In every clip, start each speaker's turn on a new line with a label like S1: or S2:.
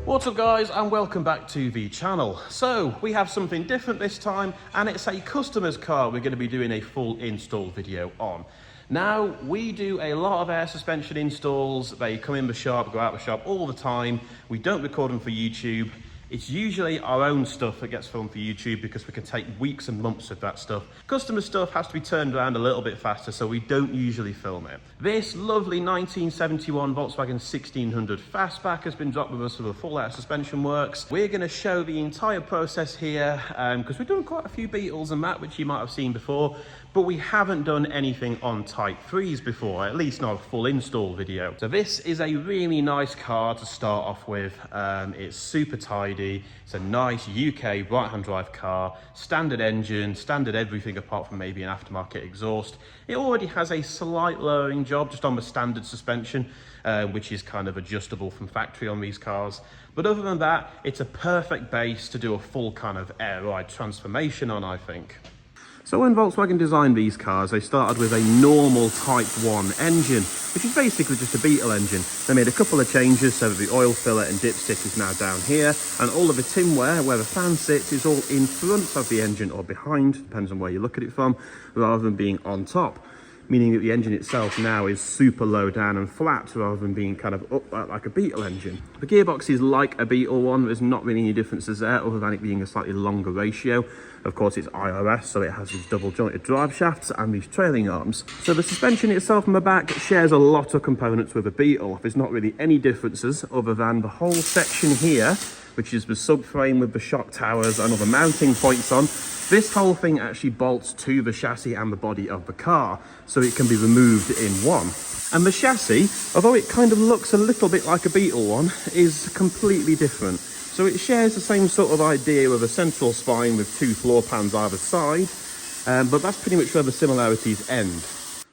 S1: What's up guys, and welcome back to the channel. So we have something different this time, and it's a customer's car we're going to be doing a full install video on. Now, we do a lot of air suspension installs. They come in the shop, go out the shop all the time. We don't record them for YouTube. It's usually our own stuff that gets filmed for YouTube because we can take weeks and months of that stuff. Customer stuff has to be turned around a little bit faster, so we don't usually film it. This lovely 1971 Volkswagen 1600 Fastback has been dropped with us for the full air suspension works. We're going to show the entire process here because we've done quite a few Beetles and that, which you might have seen before, but we haven't done anything on Type 3s before, at least not a full install video. So this is a really nice car to start off with. It's super tidy. It's a nice UK right-hand drive car, standard engine, standard everything apart from maybe an aftermarket exhaust. It already has a slight lowering job just on the standard suspension, which is kind of adjustable from factory on these cars. But other than that, it's a perfect base to do a full kind of air ride transformation on, I think. So when Volkswagen designed these cars, they started with a normal Type 1 engine, which is basically just a Beetle engine. They made a couple of changes so that the oil filler and dipstick is now down here, and all of the tinware where the fan sits is all in front of the engine or behind, depends on where you look at it from, rather than being on top. Meaning that the engine itself now is super low down and flat rather than being kind of up like a Beetle engine. The gearbox is like a Beetle one. There's not really any differences there other than it being a slightly longer ratio. Of course, it's IRS, so it has these double jointed drive shafts and these trailing arms. So the suspension itself on the back shares a lot of components with a Beetle. There's not really any differences other than the whole section here, which is the subframe with the shock towers and other mounting points on. This whole thing actually bolts to the chassis and the body of the car, so it can be removed in one. And the chassis, although it kind of looks a little bit like a Beetle one, is completely different. So it shares the same sort of idea with a central spine with two floor pans either side, but that's pretty much where the similarities end.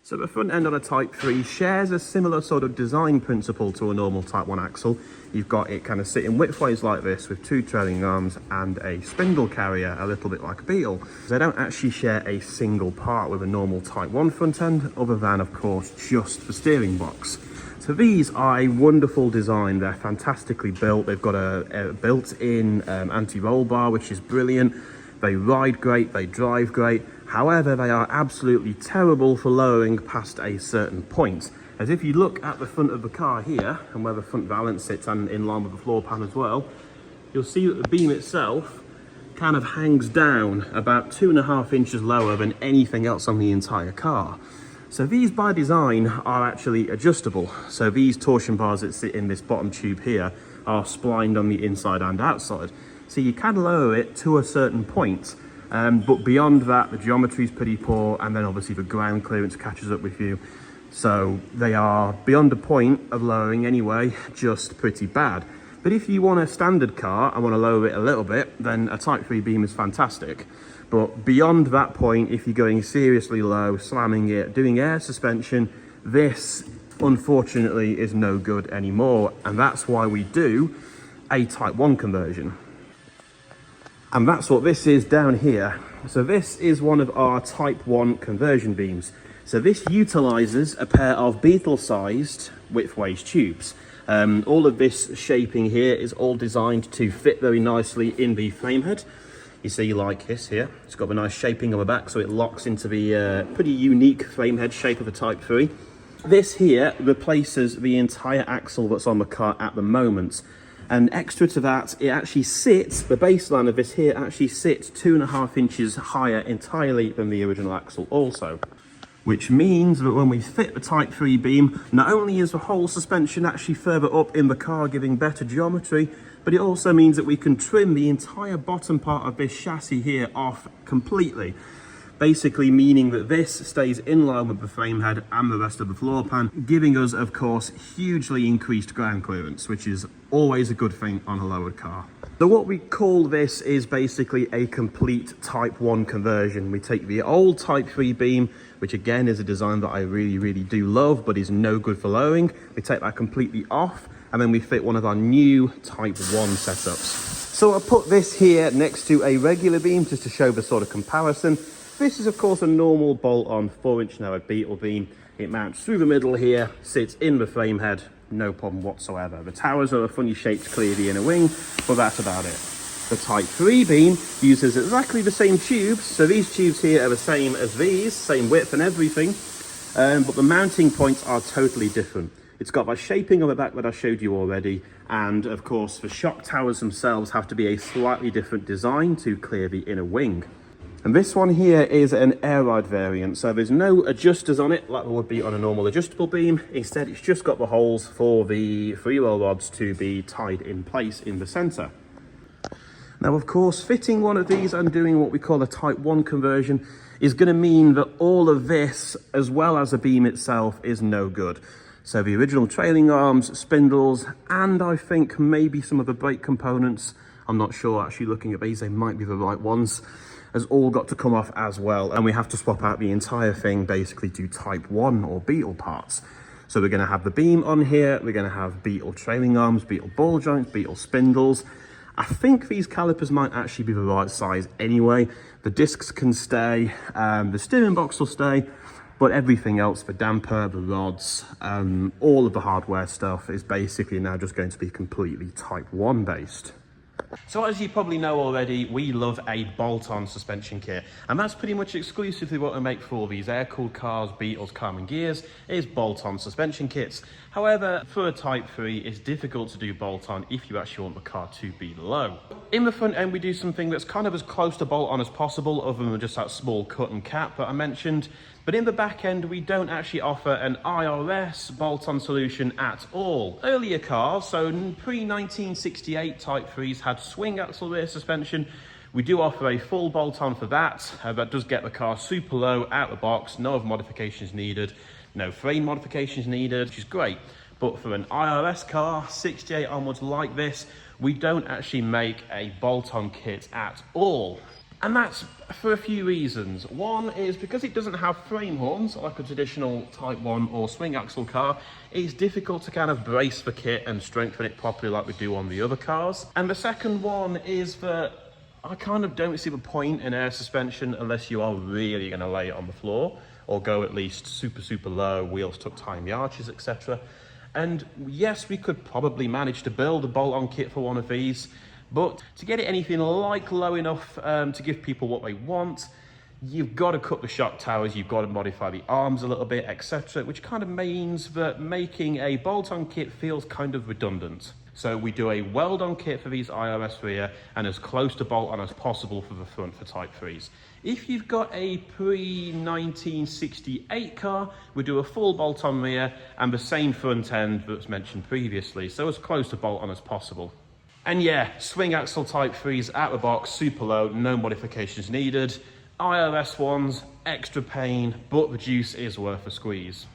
S1: So the front end on a Type 3 shares a similar sort of design principle to a normal Type 1 axle. You've got it kind of sitting widthways like this with two trailing arms and a spindle carrier, a little bit like a Beetle. They don't actually share a single part with a normal Type 1 front end, other than, of course, just the steering box. So these are a wonderful design. They're fantastically built. They've got a built-in anti-roll bar, which is brilliant. They ride great, they drive great. However, they are absolutely terrible for lowering past a certain point. As if you look at the front of the car here, and where the front valance sits and in line with the floor pan as well, you'll see that the beam itself kind of hangs down about 2.5 inches lower than anything else on the entire car. So these by design are actually adjustable. So these torsion bars that sit in this bottom tube here are splined on the inside and outside. So you can lower it to a certain point, but beyond that, the geometry is pretty poor, and then obviously the ground clearance catches up with you. So they are, beyond a point of lowering anyway, just pretty bad. But if you want a standard car and want to lower it a little bit, then a Type 3 beam is fantastic. But beyond that point, if you're going seriously low, slamming it, doing air suspension, this unfortunately is no good anymore. And that's why we do a Type 1 conversion. And that's what this is down here. So this is one of our Type 1 conversion beams. So this utilizes a pair of Beetle-sized widthways tubes. All of this shaping here is all designed to fit very nicely in the frame head. You see like this here, it's got a nice shaping on the back, so it locks into the pretty unique frame head shape of a Type 3. This here replaces the entire axle that's on the car at the moment. And extra to that, it actually sits, the baseline of this here actually sits 2.5 inches higher entirely than the original axle also. Which means that when we fit the Type 3 beam, not only is the whole suspension actually further up in the car giving better geometry, but it also means that we can trim the entire bottom part of this chassis here off completely. Basically meaning that this stays in line with the frame head and the rest of the floor pan, giving us, of course, hugely increased ground clearance, which is always a good thing on a lowered car. So what we call this is basically a complete Type 1 conversion. We take the old Type 3 beam, which again is a design that I really do love, but is no good for lowering. We take that completely off, and then we fit one of our new Type 1 setups. So I put this here next to a regular beam just to show the sort of comparison. This is of course a normal bolt-on 4-inch narrow Beetle beam. It mounts through the middle here, sits in the frame head, no problem whatsoever. The towers are a funny shape to clear the inner wing, but that's about it. The Type 3 beam uses exactly the same tubes, so these tubes here are the same as these, same width and everything, but the mounting points are totally different. It's got that shaping on the back that I showed you already, and of course the shock towers themselves have to be a slightly different design to clear the inner wing. And this one here is an air ride variant, so there's no adjusters on it like there would be on a normal adjustable beam. Instead, it's just got the holes for the freewheel rods to be tied in place in the center. Now, of course, fitting one of these and doing what we call a Type 1 conversion is going to mean that all of this, as well as the beam itself, is no good. So the original trailing arms, spindles, and I think maybe some of the brake components, I'm not sure actually looking at these, they might be the right ones, has all got to come off as well. And we have to swap out the entire thing basically to Type 1 or beetle parts. So we're going to have the beam on here, we're going to have beetle trailing arms, beetle ball joints, beetle spindles. I think these calipers might actually be the right size anyway. The discs can stay, the steering box will stay, but everything else, the damper, the rods, all of the hardware stuff is basically now just going to be completely Type 1 based. So as you probably know already, we love a bolt-on suspension kit, and that's pretty much exclusively what we make for all these air-cooled cars, Beetles, Carmen Gears, is bolt-on suspension kits. However, for a Type 3, it's difficult to do bolt-on if you actually want the car to be low. In the front end, we do something that's kind of as close to bolt-on as possible, other than just that small cut and cap that I mentioned. But in the back end, we don't actually offer an IRS bolt-on solution at all. Earlier cars, so pre-1968 Type 3s had swing axle rear suspension. We do offer a full bolt-on for that. That does get the car super low out the box, no other modifications needed, no frame modifications needed, which is great. But for an IRS car, 68 onwards like this, we don't actually make a bolt-on kit at all. And that's for a few reasons. One is because it doesn't have frame horns like a traditional Type 1 or swing axle car, it's difficult to kind of brace the kit and strengthen it properly like we do on the other cars. And the second one is that I kind of don't see the point in air suspension unless you are really going to lay it on the floor or go at least super low, wheels tucked high in the arches, etc. And yes, we could probably manage to build a bolt-on kit for one of these, but to get it anything like low enough to give people what they want, you've got to cut the shock towers, you've got to modify the arms a little bit, etc., which kind of means that making a bolt-on kit feels kind of redundant. So we do a weld-on kit for these IRS rear and as close to bolt-on as possible for the front for Type 3s. If you've got a pre-1968 car, we do a full bolt-on rear and the same front end that was mentioned previously, so as close to bolt-on as possible. And yeah, swing axle Type 3s out of the box, super low, no modifications needed. IRS ones, extra pain, but the juice is worth a squeeze.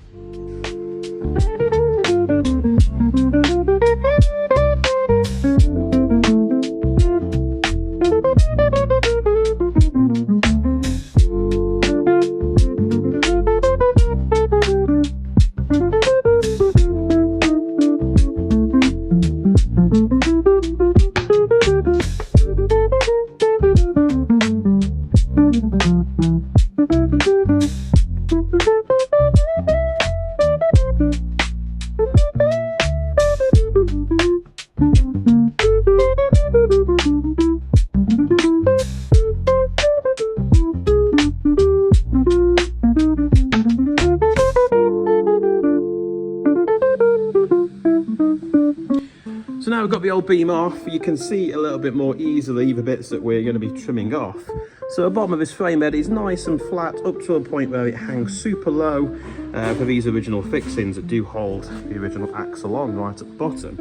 S1: So now we've got the old beam off, you can see a little bit more easily the bits that we're going to be trimming off. So the bottom of this frame bed is nice and flat up to a point where it hangs super low for these original fixings that do hold the original axle on right at the bottom.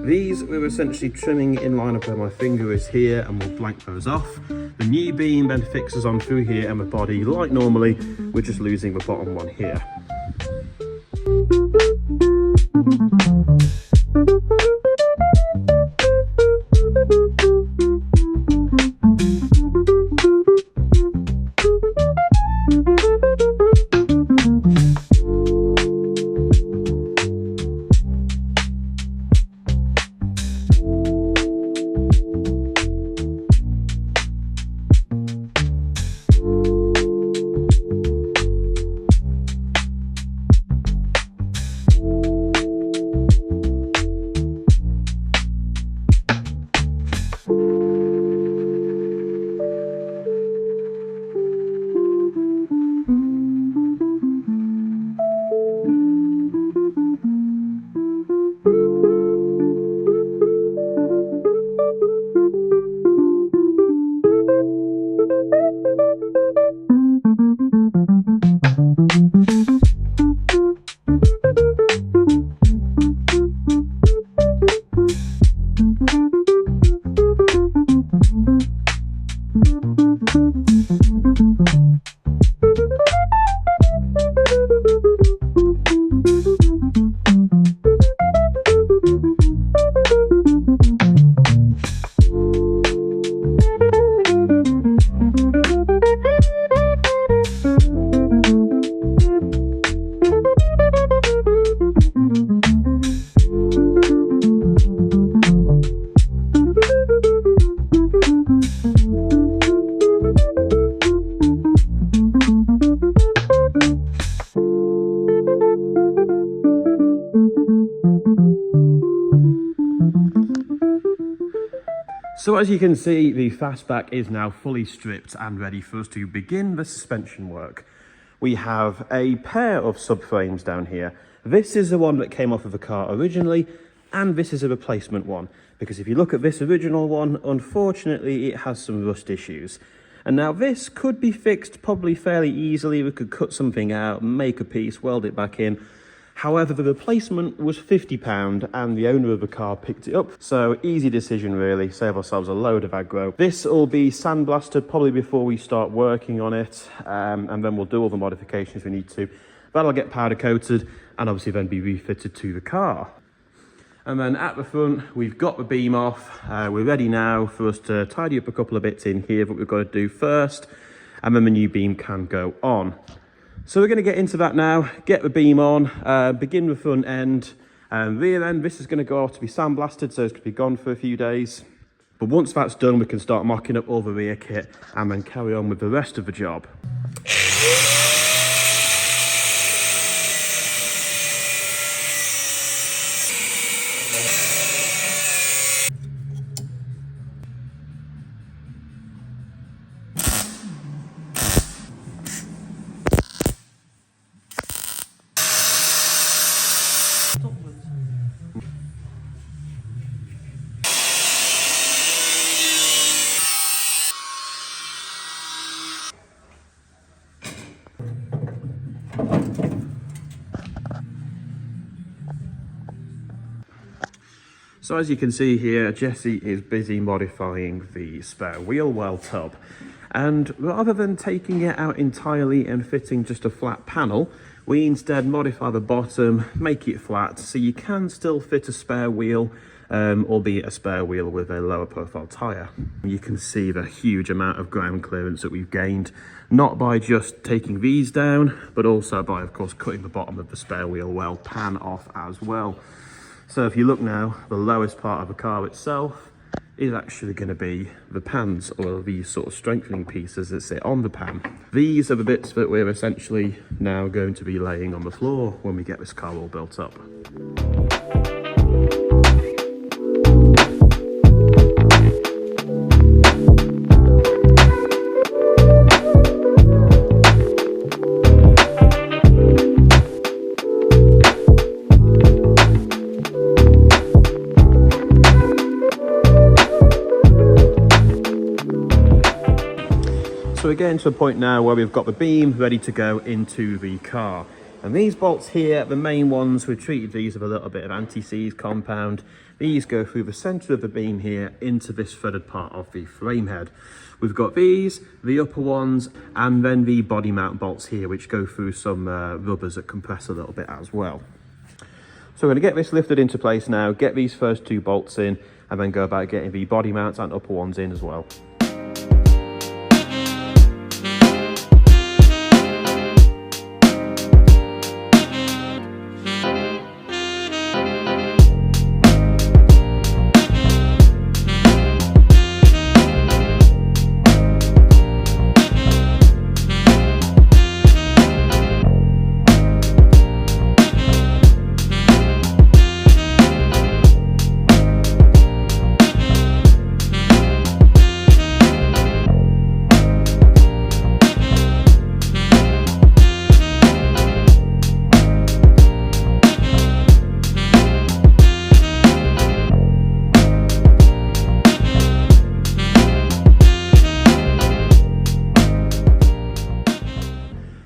S1: These we're essentially trimming in line of where my finger is here, and we'll blank those off. The new beam then fixes on through here, and the body, like normally, we're just losing the bottom one here. So as you can see, the Fastback is now fully stripped and ready for us to begin the suspension work. We have a pair of subframes down here. This is the one that came off of the car originally, and this is a replacement one, because if you look at this original one, unfortunately it has some rust issues. And now this could be fixed probably fairly easily. We could cut something out, make a piece, weld it back in. However, the replacement was £50 and the owner of the car picked it up. So easy decision really, save ourselves a load of aggro. This will be sandblasted probably before we start working on it, and then we'll do all the modifications we need to. That'll get powder coated and obviously then be refitted to the car. And then at the front, we've got the beam off. We're ready now for us to tidy up a couple of bits in here that we've got to do first, and then the new beam can go on. So we're going to get into that now, get the beam on, begin the front end, and rear end. This is going to go off to be sandblasted, so it's going to be gone for a few days. But once that's done, we can start mocking up all the rear kit and then carry on with the rest of the job. So as you can see here, Jesse is busy modifying the spare wheel well tub. And rather than taking it out entirely and fitting just a flat panel, we instead modify the bottom, make it flat, so you can still fit a spare wheel, albeit a spare wheel with a lower profile tyre. You can see the huge amount of ground clearance that we've gained, not by just taking these down, but also by, of course, cutting the bottom of the spare wheel well pan off as well. So if you look now, the lowest part of the car itself is actually going to be the pans, or these sort of strengthening pieces that sit on the pan. These are the bits that we're essentially now going to be laying on the floor when we get this car all built up. So we're getting to a point now where we've got the beam ready to go into the car. And these bolts here, the main ones, we've treated these with a little bit of anti-seize compound. These go through the centre of the beam here into this threaded part of the frame head. We've got these, the upper ones, and then the body mount bolts here, which go through some rubbers that compress a little bit as well. So we're going to get this lifted into place now, get these first two bolts in, and then go about getting the body mounts and upper ones in as well.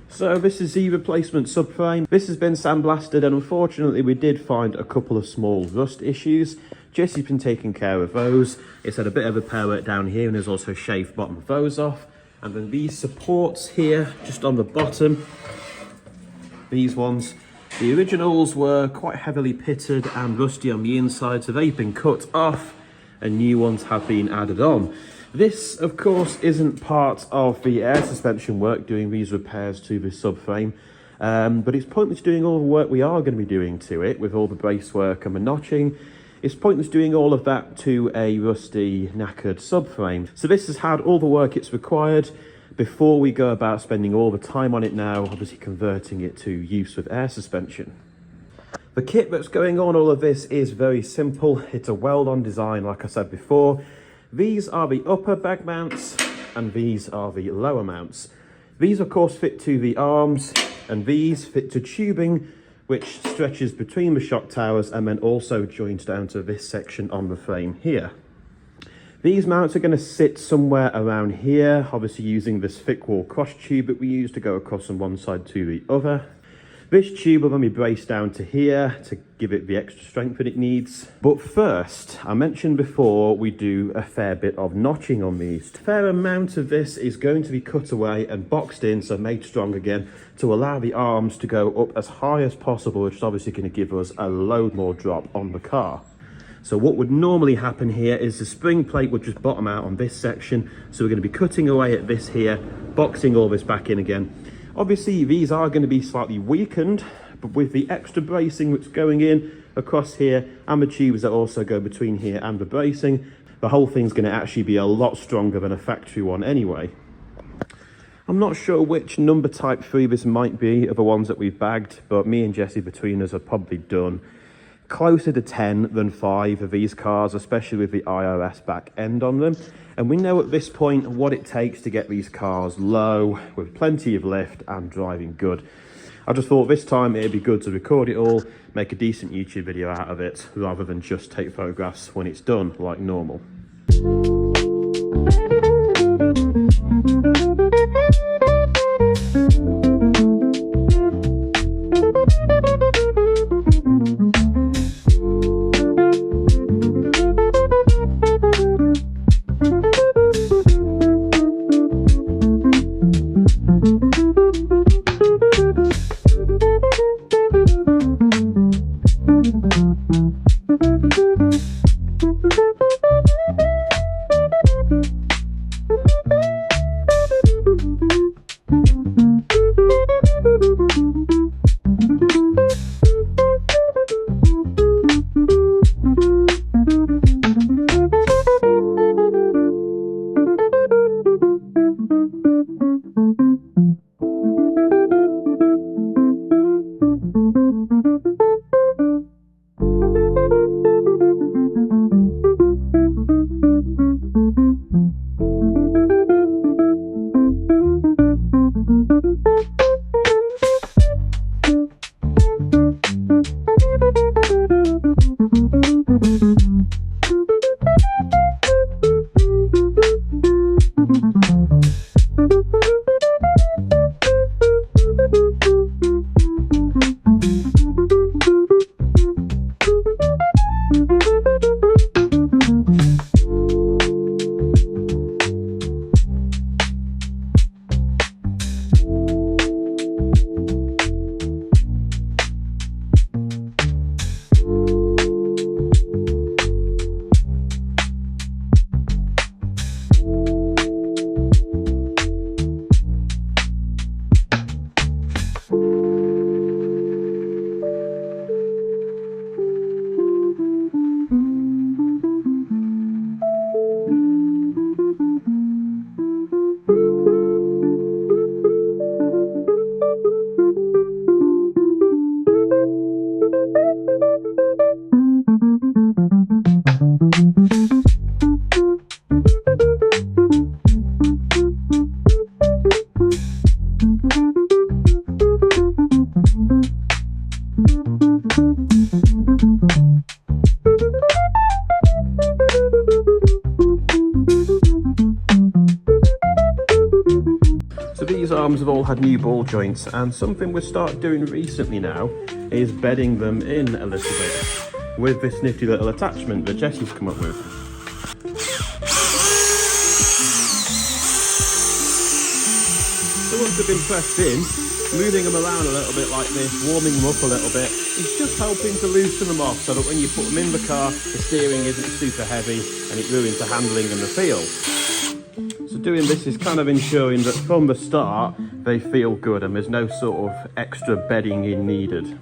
S1: So this is the replacement subframe. This has been sandblasted, and unfortunately we did find a couple of small rust issues. Jesse's been taking care of those. It's had a bit of repair work down here, and there's also shaved bottom of those off. And then these supports here, just on the bottom, these ones, the originals were quite heavily pitted and rusty on the inside, so they've been cut off and new ones have been added on. This, of course, isn't part of the air suspension work, doing these repairs to the subframe, but it's pointless doing all the work we are going to be doing to it, with all the bracework and the notching. It's pointless doing all of that to a rusty, knackered subframe. So this has had all the work it's required before we go about spending all the time on it now, obviously converting it to use with air suspension. The kit that's going on all of this is very simple. It's a weld-on design, like I said before. These are the upper bag mounts and these are the lower mounts. These of course fit to the arms and these fit to tubing which stretches between the shock towers and then also joins down to this section on the frame here. These mounts are going to sit somewhere around here, obviously using this thick wall cross tube that we use to go across from one side to the other. This tube will then be braced down to here to give it the extra strength that it needs. But first, I mentioned before we do a fair bit of notching on these. A fair amount of this is going to be cut away and boxed in, so made strong again, to allow the arms to go up as high as possible, which is obviously going to give us a load more drop on the car. So what would normally happen here is the spring plate would just bottom out on this section. So we're going to be cutting away at this here, boxing all this back in again. Obviously these are going to be slightly weakened, but with the extra bracing that's going in across here and the tubes that also go between here and the bracing, the whole thing's going to actually be a lot stronger than a factory one anyway. I'm not sure which number type 3 this might be of the ones that we've bagged, but me and Jesse between us have probably done closer to 10 than 5 of these cars, especially with the IRS back end on them. And we know at this point what it takes to get these cars low with plenty of lift and driving good. I just thought this time it'd be good to record it all, make a decent YouTube video out of it, rather than just take photographs when it's done like normal. These arms have all had new ball joints, and something we've started doing recently now is bedding them in a little bit with this nifty little attachment that Jesse's come up with. So once they've been pressed in, moving them around a little bit like this, warming them up a little bit, is just helping to loosen them off so that when you put them in the car, the steering isn't super heavy and it ruins the handling and the feel. So doing this is kind of ensuring that from the start they feel good and there's no sort of extra bedding in needed.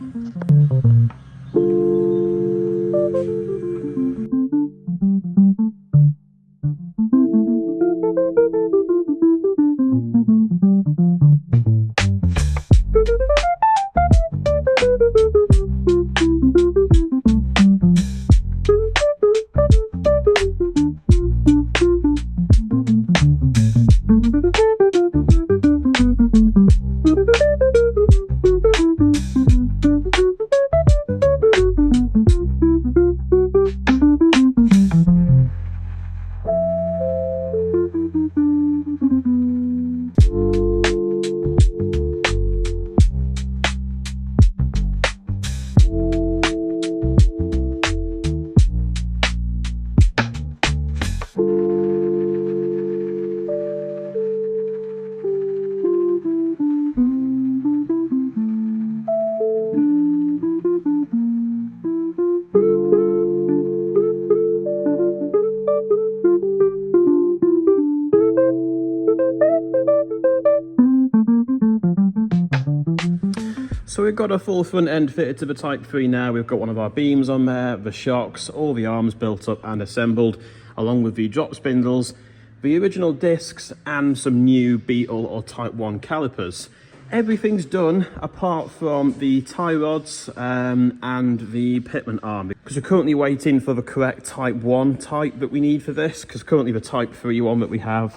S1: So we've got a full front end fitted to the Type 3 now. We've got one of our beams on there, the shocks, all the arms built up and assembled, along with the drop spindles, the original discs, and some new Beetle or Type 1 calipers. Everything's done apart from the tie rods and the pitman arm, because we're currently waiting for the correct Type 1 type that we need for this, because currently the Type 3 one that we have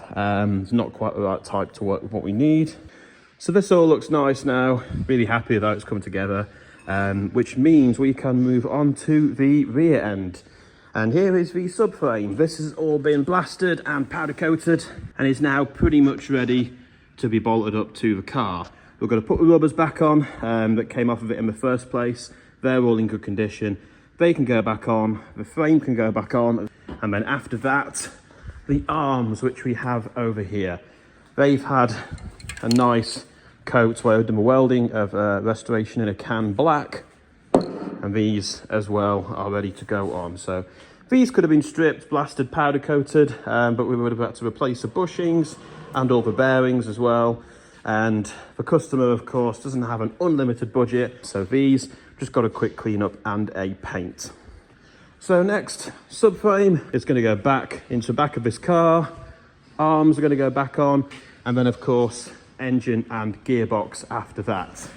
S1: is not quite the right type to work with what we need. So this all looks nice now, really happy with how it's come together, which means we can move on to the rear end. And here is the subframe. This has all been blasted and powder coated and is now pretty much ready to be bolted up to the car. We're going to put the rubbers back on that came off of it in the first place. They're all in good condition. They can go back on, the frame can go back on, and then after that, the arms, which we have over here. They've had a nice coat where I've done the welding of restoration in a can black, and these as well are ready to go on. So these could have been stripped, blasted, powder coated, but we would have had to replace the bushings and all the bearings as well. And the customer, of course, doesn't have an unlimited budget, so these just got a quick clean up and a paint. So next, subframe is going to go back into the back of this car, arms are going to go back on, and then of course engine and gearbox after that.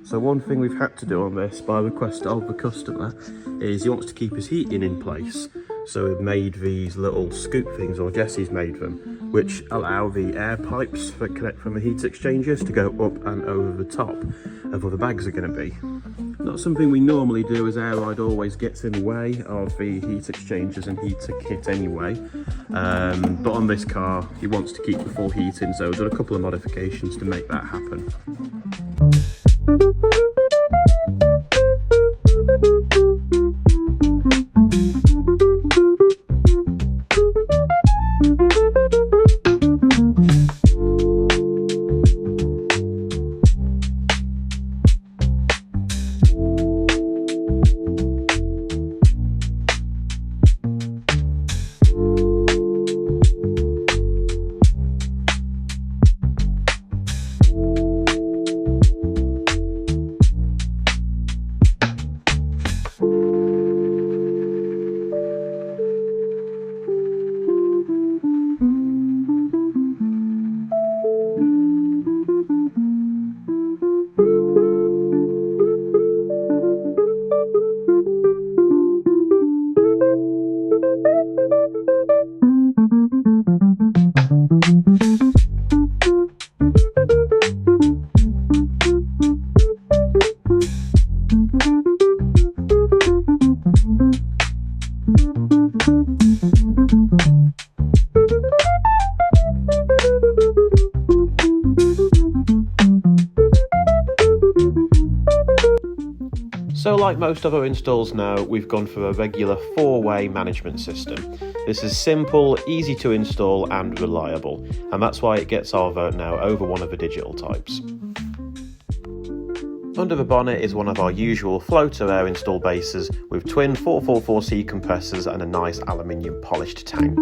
S1: So one thing we've had to do on this by request of the customer is he wants to keep his heating in place. So we've made these little scoop things, or Jesse's made them, which allow the air pipes that connect from the heat exchangers to go up and over the top of where the bags are going to be. Not something we normally do, as air ride always gets in the way of the heat exchangers and heater kit anyway. But on this car, he wants to keep the full heating, so we've done a couple of modifications to make that happen. So like most other installs now, we've gone for a regular 4-way management system. This is simple, easy to install and reliable, and that's why it gets our vote now over one of the digital types. Under the bonnet is one of our usual floater air install bases with twin 444C compressors and a nice aluminium polished tank.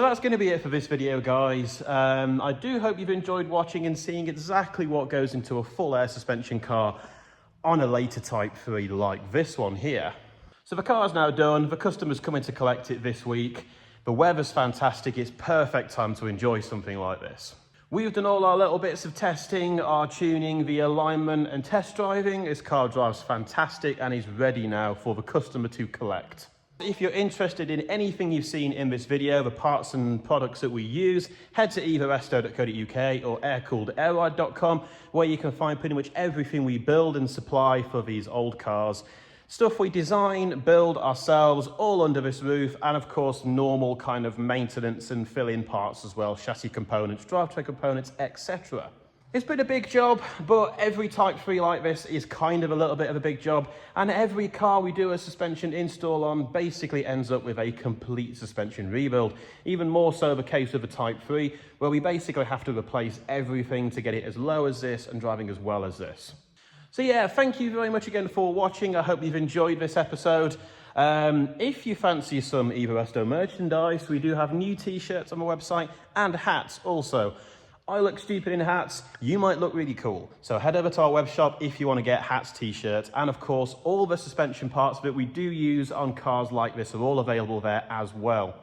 S1: that's going to be it for this video, guys. I do hope you've enjoyed watching and seeing exactly what goes into a full air suspension car on a later Type 3 like this one here. So the car's now done, the customer's coming to collect it this week. The weather's fantastic, it's perfect time to enjoy something like this. We've done all our little bits of testing, our tuning, the alignment and test driving. This car drives fantastic and is ready now for the customer to collect. If you're interested in anything you've seen in this video, the parts and products that we use, head to EvaResto.co.uk or Aircooled.com, where you can find pretty much everything we build and supply for these old cars. Stuff we design, build ourselves, all under this roof, and of course normal kind of maintenance and fill-in parts as well, chassis components, drivetrain components, etc. It's been a big job, but every Type 3 like this is kind of a little bit of a big job, and every car we do a suspension install on basically ends up with a complete suspension rebuild. Even more so the case of the Type 3, where we basically have to replace everything to get it as low as this and driving as well as this. So yeah, thank you very much again for watching. I hope you've enjoyed this episode. If you fancy some EvaResto merchandise, we do have new t-shirts on the website and hats also. I look stupid in hats, you might look really cool. So head over to our web shop if you want to get hats, t-shirts, and of course all the suspension parts that we do use on cars like this are all available there as well.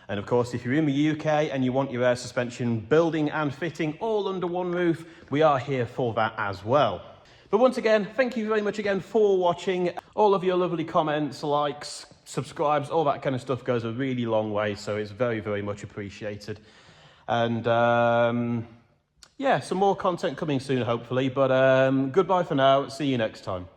S1: And of course, if you're in the UK and you want your air suspension building and fitting all under one roof, we are here for that as well. But once again, thank you very much again for watching. All of your lovely comments, likes, subscribes, all that kind of stuff goes a really long way, so it's very, very much appreciated. And yeah, some more content coming soon, hopefully. But goodbye for now. See you next time.